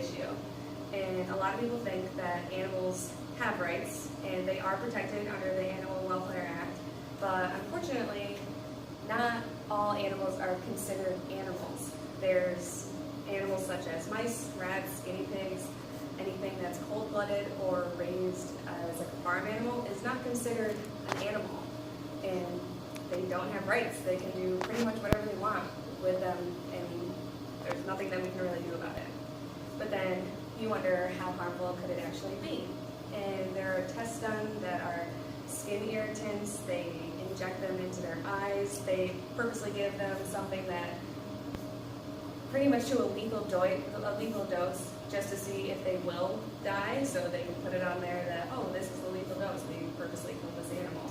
issue. And a lot of people think that animals have rights and they are protected under the Animal Welfare Act, but unfortunately, not all animals are considered animals. There's animals such as mice, rats, guinea pigs, anything that's cold-blooded or raised as like a farm animal is not considered an animal. And they don't have rights. They can do pretty much whatever they want with them, and there's nothing that we can really do about it. But then you wonder, how harmful could it actually be? And there are tests done that are skin irritants. They inject them into their eyes. They purposely give them something that pretty much to a lethal dose just to see if they will die, so they can put it on there that, oh, this is the lethal dose, we purposely killed this animal.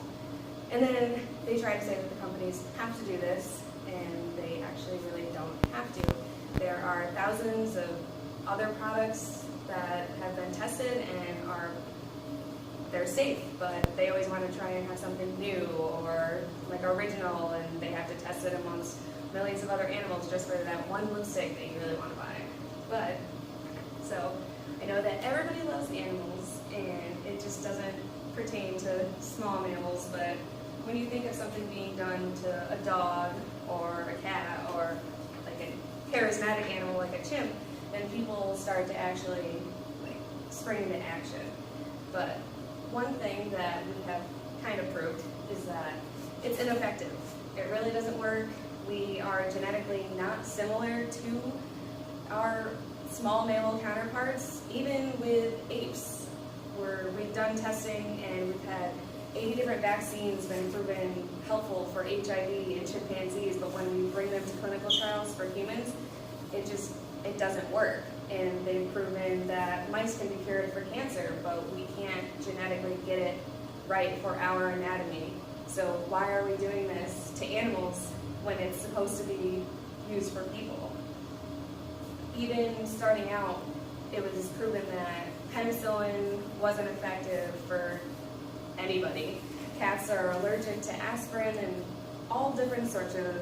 And then they try to say that the companies have to do this, and they actually really don't have to. There are thousands of other products that have been tested and they're safe, but they always want to try and have something new or like original, and they have to test it amongst millions of other animals just for that one lipstick that you really want to buy. But, so, I know that everybody loves animals, and it just doesn't pertain to small mammals, but when you think of something being done to a dog or a cat or like a charismatic animal like a chimp, then people start to actually like spring into action. But one thing that we have kind of proved is that it's ineffective. It really doesn't work. We are genetically not similar to our small mammal counterparts, even with apes, where we've done testing and we've had 80 different vaccines been proven helpful for HIV in chimpanzees, but when we bring them to clinical trials for humans, it doesn't work. And they've proven that mice can be cured for cancer, but we can't genetically get it right for our anatomy. So why are we doing this to animals when it's supposed to be used for people? Even starting out, it was proven that penicillin wasn't effective for anybody. Cats are allergic to aspirin and all different sorts of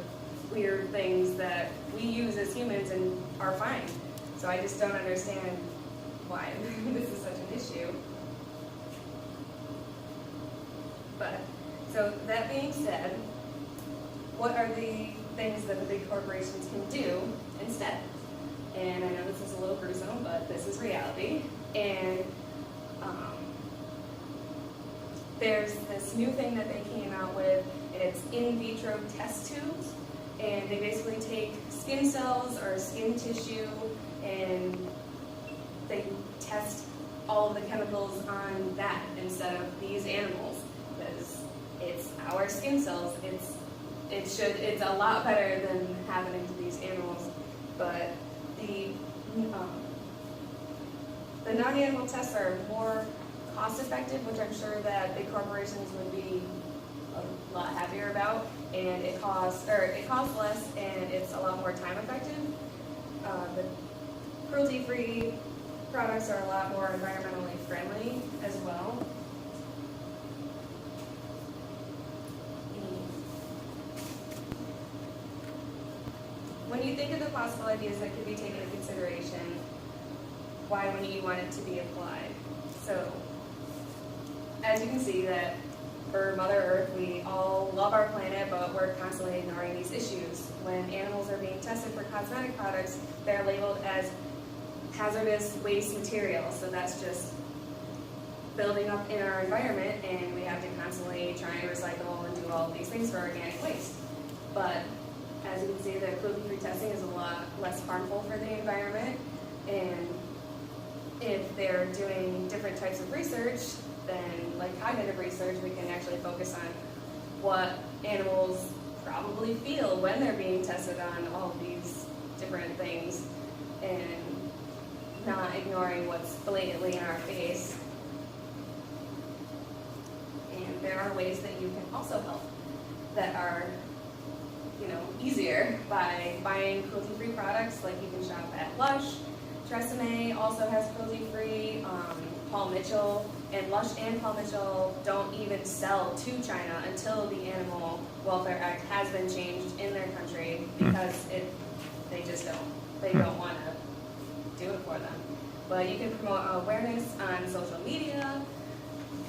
weird things that we use as humans and are fine. So I just don't understand why this is such an issue. But, so that being said, what are the things that the big corporations can do instead? And I know this is a little gruesome, but this is reality. And there's this new thing that they came out with, and it's in vitro test tubes. And they basically take skin cells or skin tissue, and they test all of the chemicals on that instead of these animals, because it's our skin cells. It's a lot better than happening to these animals. But the non-animal tests are more cost-effective, which I'm sure that big corporations would be a lot happier about, and it costs less, and it's a lot more time-effective. The cruelty-free products are a lot more environmentally friendly as well. When you think of the possible ideas that could be taken into consideration, why wouldn't you want it to be applied? So, as you can see that for Mother Earth, we all love our planet, but we're constantly ignoring these issues. When animals are being tested for cosmetic products, they're labeled as hazardous waste materials. So that's just building up in our environment, and we have to constantly try and recycle and do all of these things for organic waste. But as you can see, the cruelty-free testing is a lot less harmful for the environment, and if they're doing different types of research, then like cognitive research, we can actually focus on what animals probably feel when they're being tested on all of these different things, and not ignoring what's blatantly in our face. And there are ways that you can also help that are, easier by buying cruelty-free products. Like you can shop at Lush. Tresemme also has cruelty-free. Paul Mitchell, and Lush and Paul Mitchell don't even sell to China until the Animal Welfare Act has been changed in their country, because they just don't. They don't want to do it for them. But you can promote awareness on social media,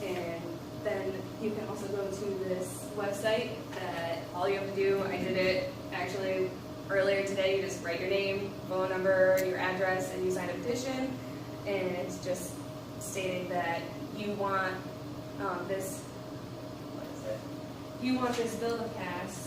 and then you can also go to this website that all you have to do, I did it actually earlier today, you just write your name, phone number, your address, and you sign a petition, and it's just stating that you want this, what is it? You want this bill to pass